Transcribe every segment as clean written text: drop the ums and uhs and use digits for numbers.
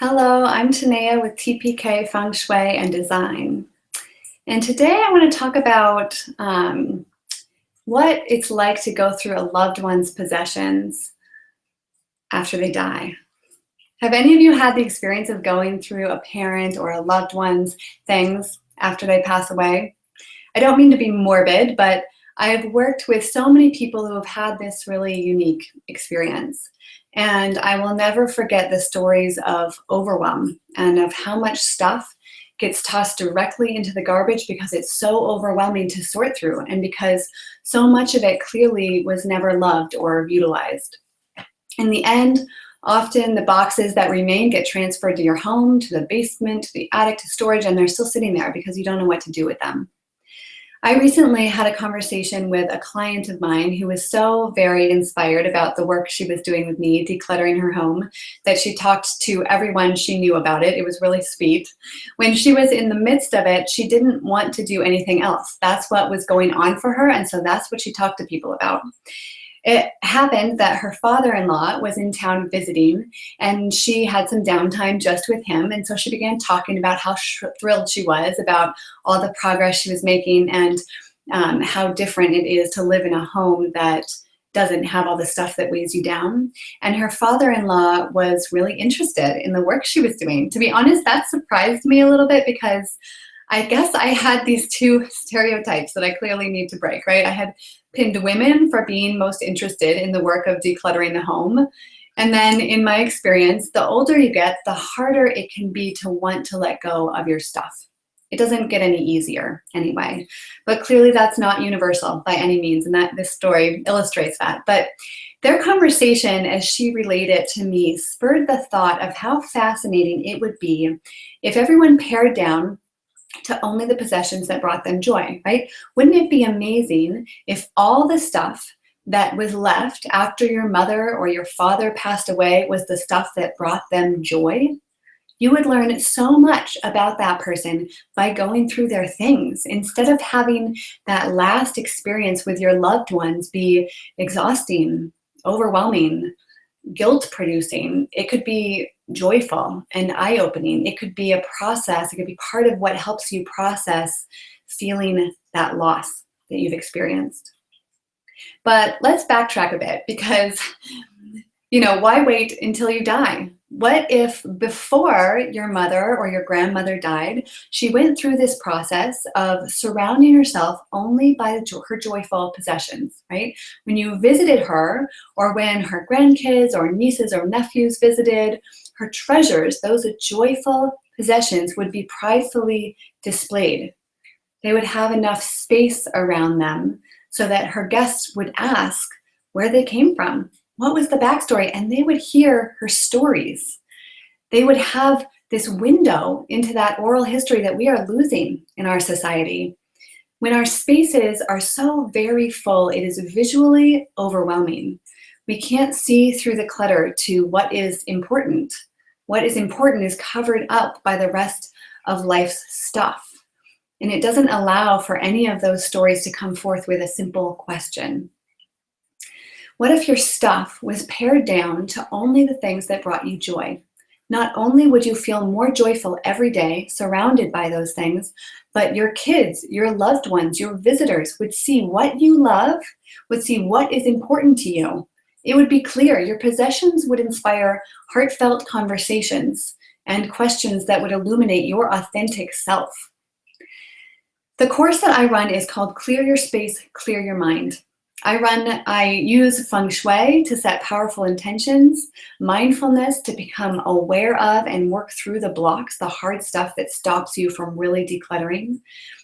Hello, I'm Tanea with TPK Feng Shui and Design. And today I want to talk about what it's like to go through a loved one's possessions after they die. Have any of you had the experience of going through a parent or a loved one's things after they pass away? I don't mean to be morbid, but I've worked with so many people who have had this really unique experience. And I will never forget the stories of overwhelm and of how much stuff gets tossed directly into the garbage because it's so overwhelming to sort through and because so much of it clearly was never loved or utilized. In the end, often the boxes that remain get transferred to your home, to the basement, to the attic, to storage, and they're still sitting there because you don't know what to do with them. I recently had a conversation with a client of mine who was so very inspired about the work she was doing with me, decluttering her home, that she talked to everyone she knew about it. It was really sweet. When she was in the midst of it, she didn't want to do anything else. That's what was going on for her, and so that's what she talked to people about. It happened that her father-in-law was in town visiting, and she had some downtime just with him, and so she began talking about how thrilled she was about all the progress she was making and how different it is to live in a home that doesn't have all the stuff that weighs you down. And her father-in-law was really interested in the work she was doing. To be honest, that surprised me a little bit because I guess I had these two stereotypes that I clearly need to break, right? I had pinned women for being most interested in the work of decluttering the home. And then in my experience, the older you get, the harder it can be to want to let go of your stuff. It doesn't get any easier anyway. But clearly that's not universal by any means, and that this story illustrates that. But their conversation, as she relayed it to me, spurred the thought of how fascinating it would be if everyone pared down to only the possessions that brought them joy, right? Wouldn't it be amazing if all the stuff that was left after your mother or your father passed away was the stuff that brought them joy? You would learn so much about that person by going through their things instead of having that last experience with your loved ones be exhausting, overwhelming, guilt-producing. It could be joyful and eye-opening. It could be a process. It could be part of what helps you process feeling that loss that you've experienced. But let's backtrack a bit because, why wait until you die? What if before your mother or your grandmother died, she went through this process of surrounding herself only by her joyful possessions, right? When you visited her, or when her grandkids or nieces or nephews visited, her treasures, those joyful possessions, would be pridefully displayed. They would have enough space around them so that her guests would ask where they came from. What was the backstory? And they would hear her stories. They would have this window into that oral history that we are losing in our society. When our spaces are so very full, it is visually overwhelming. We can't see through the clutter to what is important. What is important is covered up by the rest of life's stuff. And it doesn't allow for any of those stories to come forth with a simple question. What if your stuff was pared down to only the things that brought you joy? Not only would you feel more joyful every day surrounded by those things, but your kids, your loved ones, your visitors would see what you love, would see what is important to you. It would be clear. Your possessions would inspire heartfelt conversations and questions that would illuminate your authentic self. The course that I run is called Clear Your Space, Clear Your Mind. I use Feng Shui to set powerful intentions, mindfulness to become aware of and work through the blocks, the hard stuff that stops you from really decluttering.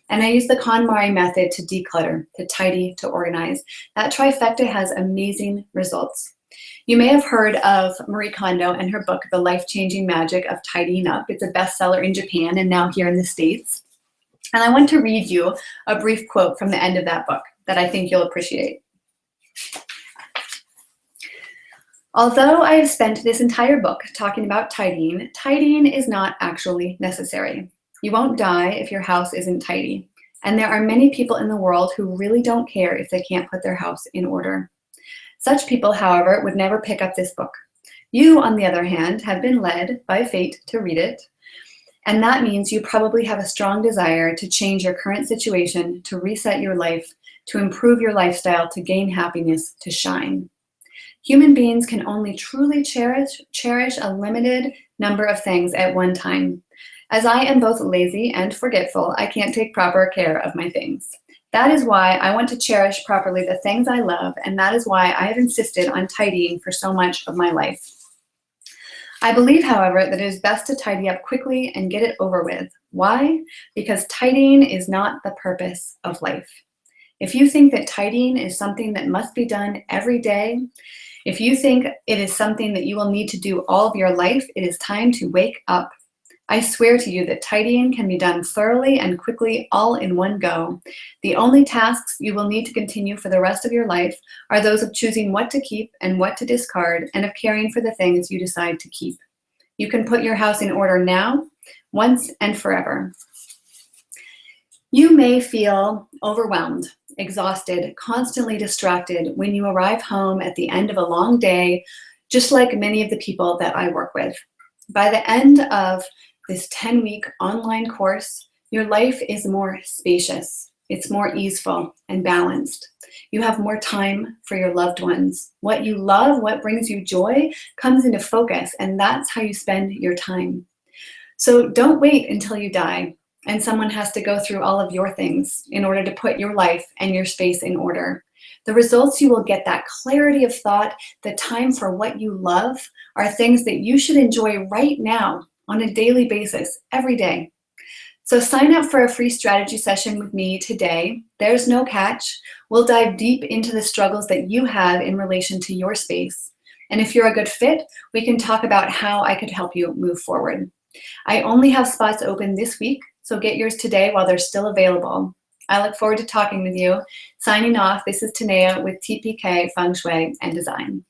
And I use the KonMari method to declutter, to tidy, to organize. That trifecta has amazing results. You may have heard of Marie Kondo and her book, The Life-Changing Magic of Tidying Up. It's a bestseller in Japan and now here in the States. And I want to read you a brief quote from the end of that book that I think you'll appreciate. Although I have spent this entire book talking about tidying, tidying is not actually necessary. You won't die if your house isn't tidy. And there are many people in the world who really don't care if they can't put their house in order. Such people, however, would never pick up this book. You, on the other hand, have been led by fate to read it, and that means you probably have a strong desire to change your current situation, to reset your life, to improve your lifestyle, to gain happiness, to shine. Human beings can only truly cherish a limited number of things at one time. As I am both lazy and forgetful, I can't take proper care of my things. That is why I want to cherish properly the things I love, and that is why I have insisted on tidying for so much of my life. I believe, however, that it is best to tidy up quickly and get it over with. Why? Because tidying is not the purpose of life. If you think that tidying is something that must be done every day, if you think it is something that you will need to do all of your life, it is time to wake up. I swear to you that tidying can be done thoroughly and quickly, all in one go. The only tasks you will need to continue for the rest of your life are those of choosing what to keep and what to discard, and of caring for the things you decide to keep. You can put your house in order now, once and forever. You may feel overwhelmed, exhausted, constantly distracted when you arrive home at the end of a long day, just like many of the people that I work with. By the end of this 10-week online course, your life is more spacious. It's more easeful and balanced. You have more time for your loved ones. What you love, what brings you joy, comes into focus, and that's how you spend your time. So don't wait until you die and someone has to go through all of your things in order to put your life and your space in order. The results you will get, that clarity of thought, the time for what you love, are things that you should enjoy right now on a daily basis, every day. So sign up for a free strategy session with me today. There's no catch. We'll dive deep into the struggles that you have in relation to your space. And if you're a good fit, we can talk about how I could help you move forward. I only have spots open this week, so get yours today while they're still available. I look forward to talking with you. Signing off, this is Tanea with TPK Feng Shui and Design.